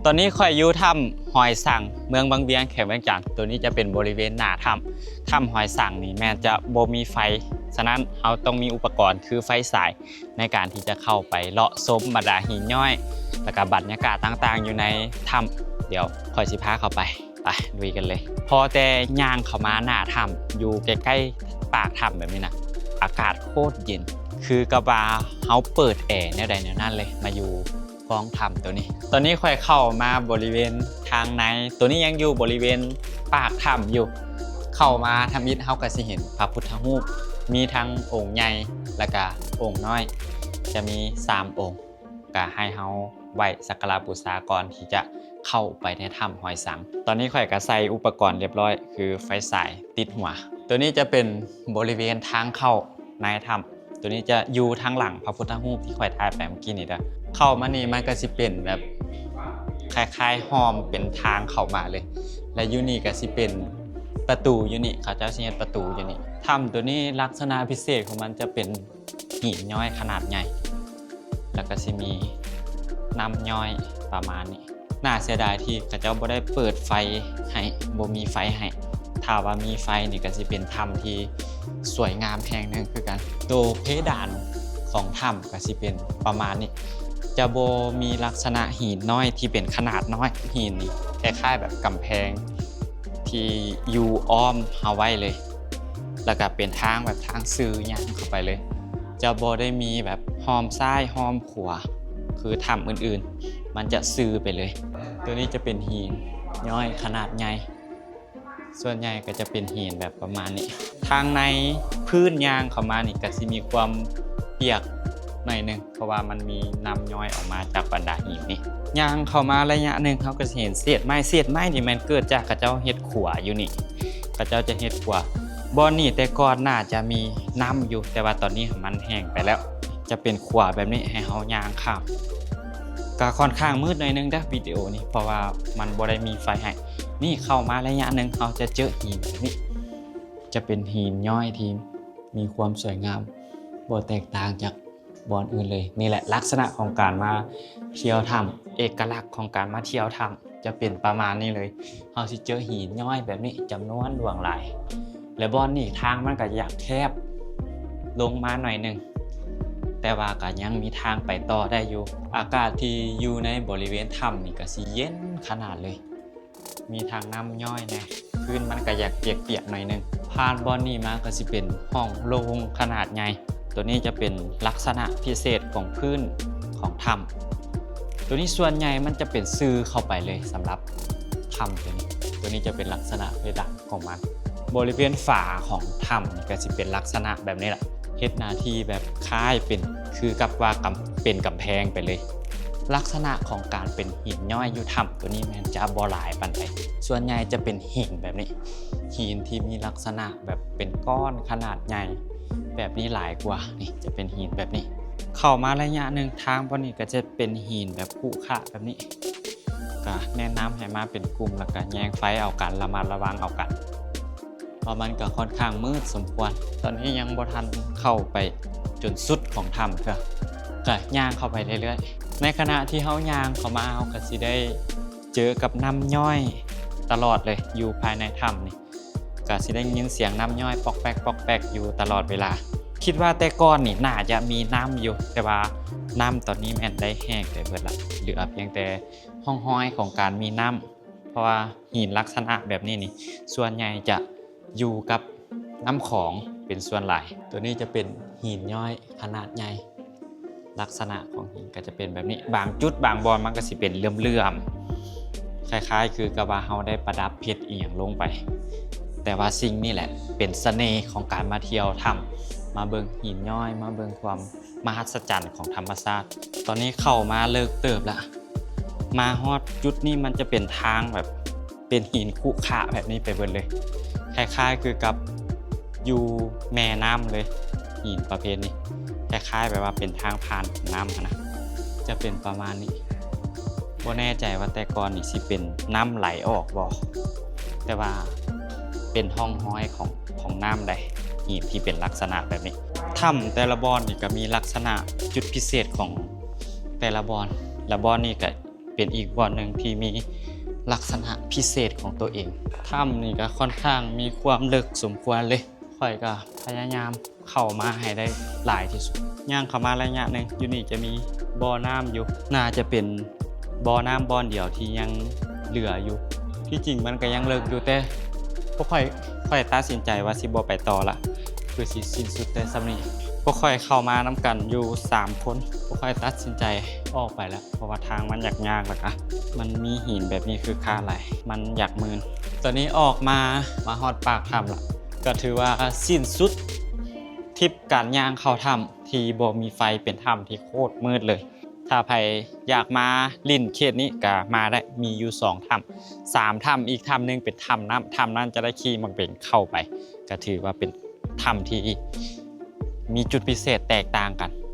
ตอนนี้ค่อยอยู่ถ้ำหอยสังเมืองบางเวียงแขวงเวียงจันทน์ตัวนี้จะเป็นบริเวณหน้าถ้ำหอยสังนี่แม้จะบ่มีไฟฉะนั้นเราต้องมีอุปกรณ์คือไฟสายในการที่จะเข้าไปเลาะชมบรรดาหินย่อยและก็บรรยากาศต่างๆอยู่ในถ้ำเดี๋ยวค่อยสิพาเข้าไปลุยกันเลยพอแต่ย่างเข้ามาหน้าถ้ำอยู่ใกล้ๆปากถ้ำแบบนี้นะอากาศโคตรเย็นคือกะว่าเฮาเปิดแอร์แนวใดแนวนั้นเลยมาอยู่กองถ้ำตัวนี้ตอนนี้ค่อยเข้ามาบริเวณทางในตัวนี้ยังอยู่บริเวณปากถ้ำอยู่เข้ามาทำอิฐเฮาก็สิเห็นพระพุทธรูปมีทั้งองค์ใหญ่และก็องค์น้อยจะมี3องค์ก็ให้เฮาไหว้สักการะบูชาก่อนที่จะเข้าไปในถ้ำหอยสังตอนนี้ข่อยก็ใส่อุปกรณ์เรียบร้อยคือไฟสายติดหัวตัวนี้จะเป็นบริเวณทางเข้าในถ้ำตัวนี้จะอยู่ทางหลังพระพุทธรูปที่ข่อยถ่ายไปเมื่อกี้นี่เด้อเข้ามานี่มันก็สิเป็นแบบคล้ายๆหอมเป็นทางเข้ามาเลยและอยู่นี่ก็สิเป็นประตูอยู่นี่เขาเจ้าสิเฮ็ดประตูอยู่นี่ถ้ำตัวนี้ลักษณะพิเศษของมันจะเป็นหินย้อยขนาดใหญ่แล้วก็สิมีน้ำย้อยประมาณนี้น่าเสียดายที่เขาเจ้าบ่ได้เปิดไฟให้บ่มีไฟให้ถ้าว่ามีไฟนี่ก็สิเป็นถ้ำที่สวยงามแห่งหนึ่งคือกันตัวเพดานของถ้ำก็สิเป็นประมาณนี้จะบ่มีลักษณะหินน้อยที่เป็นขนาดน้อยหินนี่คล้ายๆแบบกำแพงที่อยู่อ้อมเอาไว้เลยแล้วก็เป็นทางแบบทางซื่อย่างเข้าไปเลยจะบ่ได้มีแบบหอมซ้ายหอมขวาคือถ้ำอื่นๆมันจะซื่อไปเลยตัวนี้จะเป็นหินย่อยขนาดใหญ่ส่วนใหญ่ก็จะเป็นหินแบบประมาณนี้ทางในพื้นยางเข้ามานี่ก็สิมีความเปียกหน่อยนึงเพราะว่ามันมีน้ำย่อยออกมาจากบรรดาหินนี่ยางเข้ามาระยะนึงเขาก็จะเห็นเศษไม้นี่มันเกิดจากเขาเจ้าเฮ็ดขัวอยู่นี่เขาเจ้าจะเฮ็ดขัวบ่อนี่แต่ก่อนน่าจะมีน้ำอยู่แต่ว่าตอนนี้มันแห้งไปแล้วจะเป็นขัวแบบนี้ให้เฮายางข้ามก็ค่อนข้างมืดหน่อยนึงนะวิดีโอนี้เพราะว่ามันบ่ได้มีไฟให้นี่เข้ามาระยะนึงเขาจะเจอหินแบบนี้จะเป็นหินย่อยที่มีความสวยงามบ่แตกต่างจากบ่อนอื่นเลยนี่แหละลักษณะของการมาเที่ยวถ้ำเอกลักษณ์ของการมาเที่ยวถ้ำจะเป็นประมาณนี้เลยเขาสิเจอหินย่อยแบบนี้จำนวนดวงหลายและบ่อนนี่ทางมันก็อยากแคบลงมาหน่อยนึงแต่ว่าก็ยังมีทางไปต่อได้อยู่อากาศที่อยู่ในบริเวณถ้ำนี่ก็สิเย็นขนาดเลยมีทางน้ำย่อยนะพื้นมันก็อยากเปียกๆหน่อยนึงผ่านบ่อนนี่มาก็สิเป็นห้องโล่งขนาดใหญ่ตัวนี้จะเป็นลักษณะพิเศษของพื้นของถ้ำตัวนี้ส่วนใหญ่มันจะเป็นซื่อเข้าไปเลยสำหรับถ้ำตัวนี้จะเป็นลักษณะเพดานของมันบริเวณฝาของถ้ำก็จะเป็นลักษณะแบบนี้แหละเฮ็ดหน้าที่แบบคล้ายเป็นคือกับว่าเป็นกำแพงไปเลยลักษณะของการเป็นหินย่อยอยู่ถ้ำตัวนี้มันจะบ่หลายปานใดส่วนใหญ่จะเป็นหินแบบนี้หินที่มีลักษณะแบบเป็นก้อนขนาดใหญ่แบบนี้หลายกว่านี่จะเป็นหินแบบนี้เข้ามาระยะหนึ่งทางบนนี้ก็จะเป็นหินแบบคู่ขะแบบนี้ก็แนะนำให้มาเป็นกลุ่มแล้วก็แยงไฟเอากันระมัดระวังเอากันเพราะมันก็ค่อนข้างมืดสมควรตอนนี้ยังบ่ทันเข้าไปจนสุดของถ้ำก็ย่างเข้าไปเรื่อยๆในขณะที่เฮาย่างเข้ามาเฮาก็สิได้เจอกับน้ำย่อยตลอดเลยอยู่ภายในถ้ำนี่ก็สิได้ยินเสียงน้ำย่อยปอกแป๊กอยู่ตลอดเวลาคิดว่าแต่ก่อนนี่น่าจะมีน้ำอยู่แต่ว่าน้ำตอนนี้แม่นได้แห้งไปเบิดละเหลือเพียงแต่ห้องห้อยของการมีน้ำเพราะว่าหินลักษณะแบบนี้นี่ส่วนใหญ่จะอยู่กับน้ำของเป็นส่วนหลายตัวนี้จะเป็นหินย่อยขนาดใหญ่ลักษณะของหินก็จะเป็นแบบนี้บางจุดบางบอนมันก็สิเป็นเลื่อมๆคล้ายๆคือกับว่าเฮาได้ประดับเพชรอีหยังลงไปแต่ว่าสิ่งนี้แหละเป็นเสน่ห์ของการมาเที่ยวถ้ำมาเบิ่งหินย่อยมาเบิ่งความมหัศจรรย์ของธรรมชาติตอนนี้เข้ามาเลิกเติบละมาฮอดจุดนี้มันจะเป็นทางแบบเป็นหินคุขะแบบนี้ไปเบิดเลยคล้ายๆคือกับอยู่แม่น้ำเลยหินประเภทนี้คล้ายๆแบบว่าเป็นทางผ่านน้ำนะจะเป็นประมาณนี้บ่แน่ใจว่าแต่ก่อนนี่สิเป็นน้ำไหลออกบ่แต่ว่าเป็นห้องห้อยของน้ำใดหินที่เป็นลักษณะแบบนี้ถ้ำแต่ละบอนนี่ก็มีลักษณะจุดพิเศษของแต่ละบอนนี่ก็ เป็นอีกบ่อนหนึ่งที่มีลักษณะพิเศษของตัวเองถ้ำนี่ก็ค่อนข้างมีความลึกสมควรเลยค่อยก็พยายามเข้ามาให้ได้หลายที่สุดย่างเข้ามาระยะหนึ่งอยู่นี่จะมีบ่อน้ำอยู่น่าจะเป็นบ่อน้ำบ่อเดียวที่ยังเหลืออยู่ที่จริงมันก็ยังเลิกอยู่แต่พวกค่อยตัดสินใจว่าสิบ่ไปต่อละคือสิสิ้นสุดแต่สำนี้พวกค่อยเข้ามานํกันอยู่3คนพวกค่อยตัดสินใจออกไปแล้วเพราะว่าทางมันยากแล้วก็มันมีหินแบบนี้คือค่าไหลมันอยากมืนตอนนี้ออกมาฮอดปากถ้ำละก็ถือว่าสิ้นสุดทริปการย่างเข้าถ้ำที่บ่มีไฟเป็นถ้ำที่โคตรมืดเลยถ้าใครอยากมาลิ่นเขตนี้ก็มาได้มีอยู่2ถ้ำ3ถ้ำอีกถ้ำนึงเป็นถ้ำน้ำถ้ำนั้นจะได้ขี่มังเบงเข้าไปก็ถือว่าเป็นถ้ำที่มีจุดพิเศษแตกต่างกัน